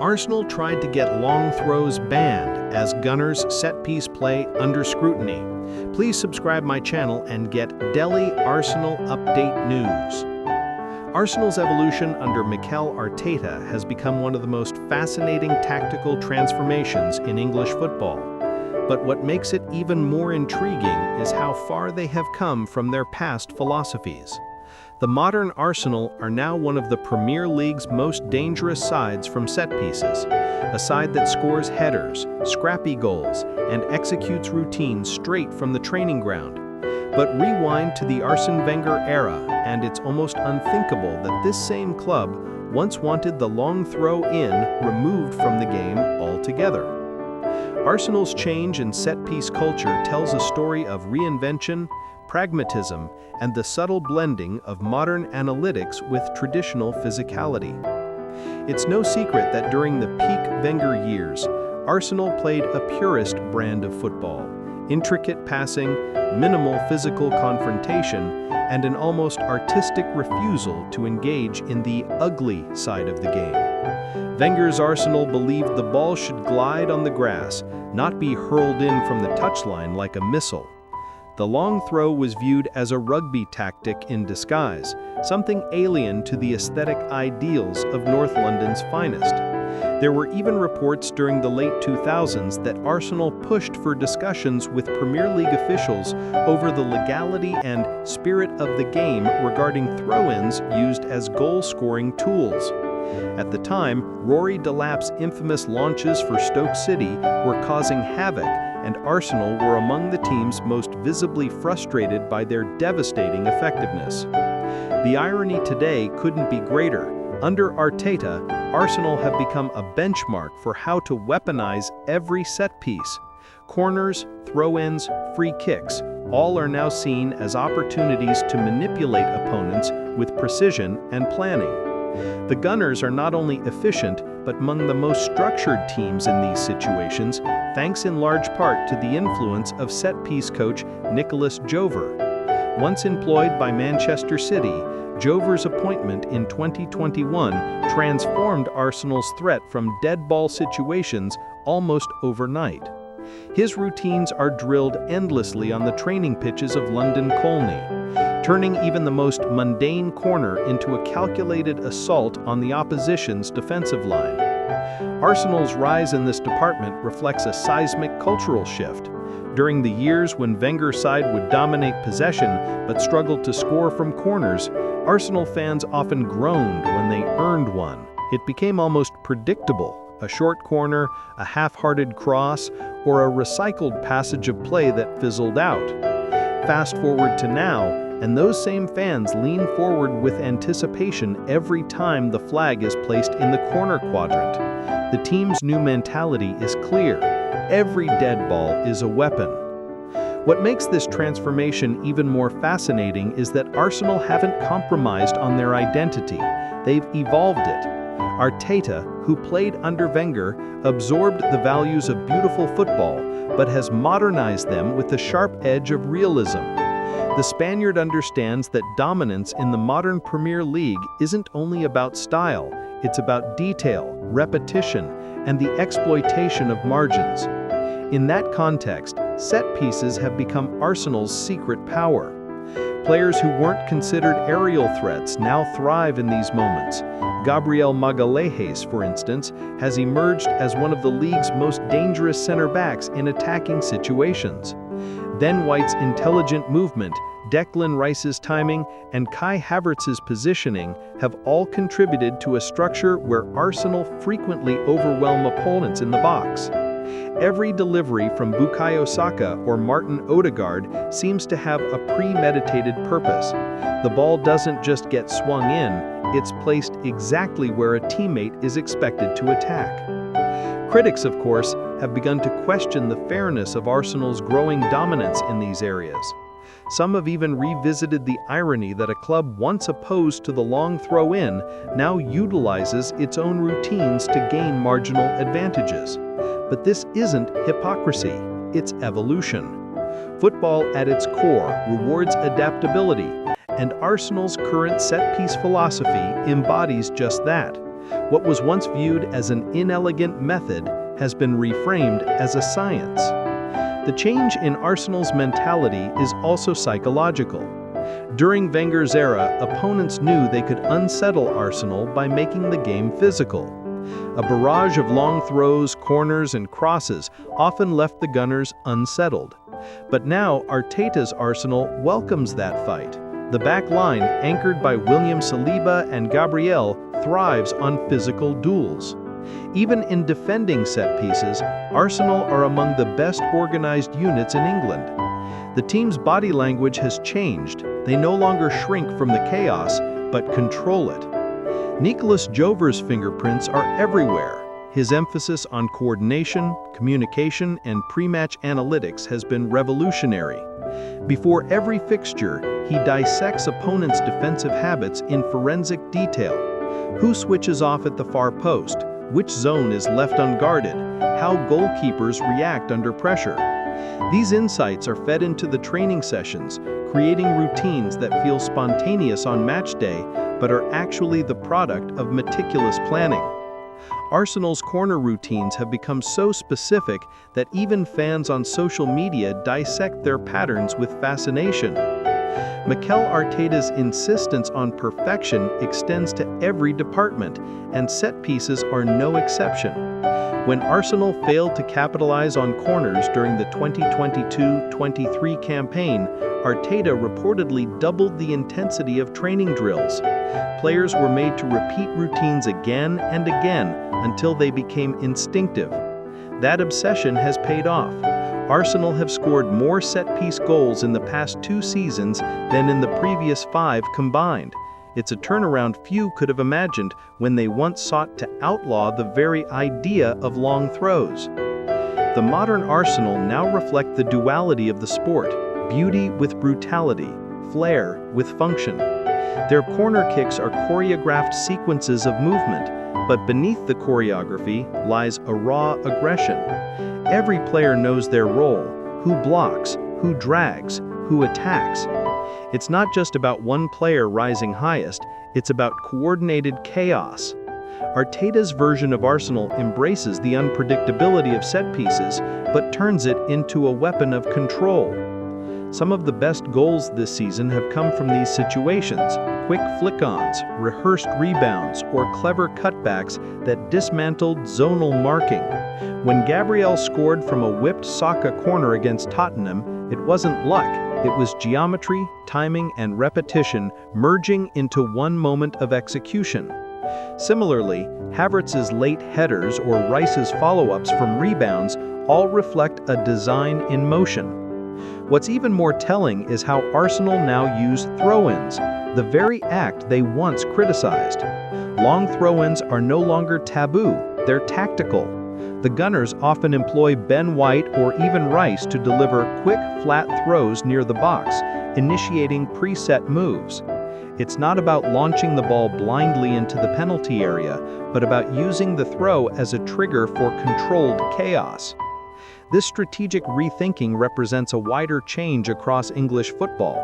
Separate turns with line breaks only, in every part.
Arsenal tried to get long throws banned as Gunners' set-piece play under scrutiny. Please subscribe my channel and get daily Arsenal update news. Arsenal's evolution under Mikel Arteta has become one of the most fascinating tactical transformations in English football. But what makes it even more intriguing is how far they have come from their past philosophies. The modern Arsenal are now one of the Premier League's most dangerous sides from set pieces, a side that scores headers, scrappy goals, and executes routines straight from the training ground. But rewind to the Arsene Wenger era, and it's almost unthinkable that this same club once wanted the long throw-in removed from the game altogether. Arsenal's change in set-piece culture tells a story of reinvention, pragmatism, and the subtle blending of modern analytics with traditional physicality. It's no secret that during the peak Wenger years, Arsenal played a purist brand of football: intricate passing, minimal physical confrontation, and an almost artistic refusal to engage in the ugly side of the game. Wenger's Arsenal believed the ball should glide on the grass, not be hurled in from the touchline like a missile. The long throw was viewed as a rugby tactic in disguise, something alien to the aesthetic ideals of North London's finest. There were even reports during the late 2000s that Arsenal pushed for discussions with Premier League officials over the legality and spirit of the game regarding throw-ins used as goal-scoring tools. At the time, Rory Delap's infamous launches for Stoke City were causing havoc, and Arsenal were among the teams most visibly frustrated by their devastating effectiveness. The irony today couldn't be greater. Under Arteta, Arsenal have become a benchmark for how to weaponize every set piece. Corners, throw-ins, free kicks, all are now seen as opportunities to manipulate opponents with precision and planning. The Gunners are not only efficient, but among the most structured teams in these situations, thanks in large part to the influence of set-piece coach Nicolas Jover. Once employed by Manchester City, Jover's appointment in 2021 transformed Arsenal's threat from dead ball situations almost overnight. His routines are drilled endlessly on the training pitches of London Colney, turning even the most mundane corner into a calculated assault on the opposition's defensive line. Arsenal's rise in this department reflects a seismic cultural shift. During the years when Wenger's side would dominate possession but struggled to score from corners, Arsenal fans often groaned when they earned one. It became almost predictable: a short corner, a half-hearted cross, or a recycled passage of play that fizzled out. Fast forward to now, and those same fans lean forward with anticipation every time the flag is placed in the corner quadrant. The team's new mentality is clear: every dead ball is a weapon. What makes this transformation even more fascinating is that Arsenal haven't compromised on their identity. They've evolved it. Arteta, who played under Wenger, absorbed the values of beautiful football, but has modernized them with the sharp edge of realism. The Spaniard understands that dominance in the modern Premier League isn't only about style, it's about detail, repetition, and the exploitation of margins. In that context, set pieces have become Arsenal's secret power. Players who weren't considered aerial threats now thrive in these moments. Gabriel Magalhães, for instance, has emerged as one of the league's most dangerous center-backs in attacking situations. Ben White's intelligent movement, Declan Rice's timing, and Kai Havertz's positioning have all contributed to a structure where Arsenal frequently overwhelm opponents in the box. Every delivery from Bukayo Saka or Martin Odegaard seems to have a premeditated purpose. The ball doesn't just get swung in, it's placed exactly where a teammate is expected to attack. Critics, of course, have begun to question the fairness of Arsenal's growing dominance in these areas. Some have even revisited the irony that a club once opposed to the long throw-in now utilizes its own routines to gain marginal advantages. But this isn't hypocrisy, it's evolution. Football at its core rewards adaptability, and Arsenal's current set-piece philosophy embodies just that. What was once viewed as an inelegant method has been reframed as a science. The change in Arsenal's mentality is also psychological. During Wenger's era, opponents knew they could unsettle Arsenal by making the game physical. A barrage of long throws, corners, and crosses often left the Gunners unsettled. But now Arteta's Arsenal welcomes that fight. The back line, anchored by William Saliba and Gabriel, thrives on physical duels. Even in defending set pieces, Arsenal are among the best organized units in England. The team's body language has changed. They no longer shrink from the chaos, but control it. Nicolas Jover's fingerprints are everywhere. His emphasis on coordination, communication, and pre-match analytics has been revolutionary. Before every fixture, he dissects opponents' defensive habits in forensic detail. Who switches off at the far post? Which zone is left unguarded? How goalkeepers react under pressure? These insights are fed into the training sessions, creating routines that feel spontaneous on match day, but are actually the product of meticulous planning. Arsenal's corner routines have become so specific that even fans on social media dissect their patterns with fascination. Mikel Arteta's insistence on perfection extends to every department, and set pieces are no exception. When Arsenal failed to capitalize on corners during the 2022-23 campaign, Arteta reportedly doubled the intensity of training drills. Players were made to repeat routines again and again until they became instinctive. That obsession has paid off. Arsenal have scored more set-piece goals in the past 2 seasons than in the previous 5 combined. It's a turnaround few could have imagined when they once sought to outlaw the very idea of long throws. The modern Arsenal now reflect the duality of the sport: beauty with brutality, flair with function. Their corner kicks are choreographed sequences of movement, but beneath the choreography lies a raw aggression. Every player knows their role: who blocks, who drags, who attacks. It's not just about one player rising highest, it's about coordinated chaos. Arteta's version of Arsenal embraces the unpredictability of set pieces, but turns it into a weapon of control. Some of the best goals this season have come from these situations: quick flick-ons, rehearsed rebounds, or clever cutbacks that dismantled zonal marking. When Gabriel scored from a whipped Saka corner against Tottenham, it wasn't luck. It was geometry, timing, and repetition merging into one moment of execution. Similarly, Havertz's late headers or Rice's follow-ups from rebounds all reflect a design in motion. What's even more telling is how Arsenal now use throw-ins, the very act they once criticized. Long throw-ins are no longer taboo, they're tactical. The Gunners often employ Ben White or even Rice to deliver quick, flat throws near the box, initiating preset moves. It's not about launching the ball blindly into the penalty area, but about using the throw as a trigger for controlled chaos. This strategic rethinking represents a wider change across English football.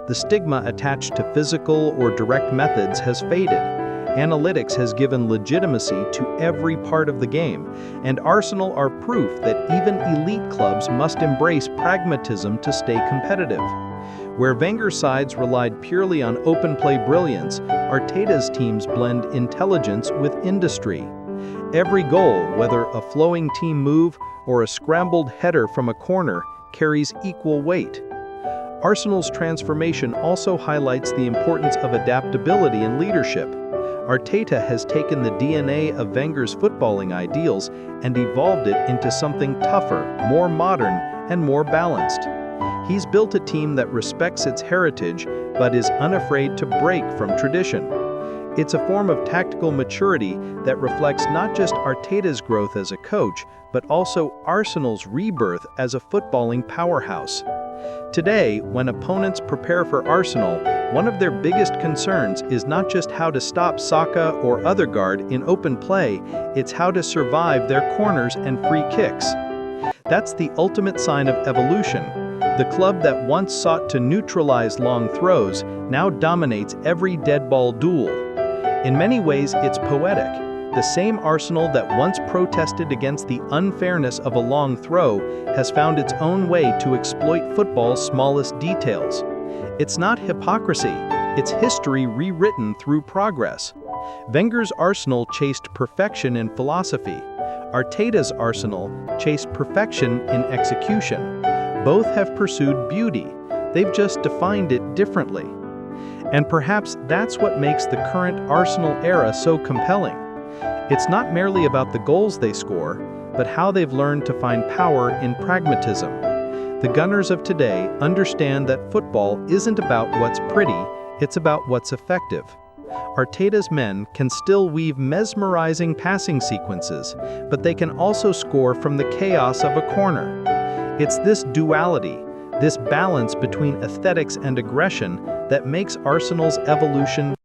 The stigma attached to physical or direct methods has faded. Analytics has given legitimacy to every part of the game, and Arsenal are proof that even elite clubs must embrace pragmatism to stay competitive. Where Wenger's sides relied purely on open-play brilliance, Arteta's teams blend intelligence with industry. Every goal, whether a flowing team move or a scrambled header from a corner, carries equal weight. Arsenal's transformation also highlights the importance of adaptability and leadership. Arteta has taken the DNA of Wenger's footballing ideals and evolved it into something tougher, more modern, and more balanced. He's built a team that respects its heritage but is unafraid to break from tradition. It's a form of tactical maturity that reflects not just Arteta's growth as a coach, but also Arsenal's rebirth as a footballing powerhouse. Today, when opponents prepare for Arsenal, one of their biggest concerns is not just how to stop Saka or Ødegaard in open play, it's how to survive their corners and free kicks. That's the ultimate sign of evolution. The club that once sought to neutralize long throws now dominates every dead ball duel. In many ways, it's poetic. the same Arsenal that once protested against the unfairness of a long throw has found its own way to exploit football's smallest details. It's not hypocrisy, it's history rewritten through progress. Wenger's Arsenal chased perfection in philosophy. Arteta's Arsenal chased perfection in execution. Both have pursued beauty, they've just defined it differently. And perhaps that's what makes the current Arsenal era so compelling. It's not merely about the goals they score, but how they've learned to find power in pragmatism. The Gunners of today understand that football isn't about what's pretty, it's about what's effective. Arteta's men can still weave mesmerizing passing sequences, but they can also score from the chaos of a corner. It's this duality, this balance between aesthetics and aggression, that makes Arsenal's evolution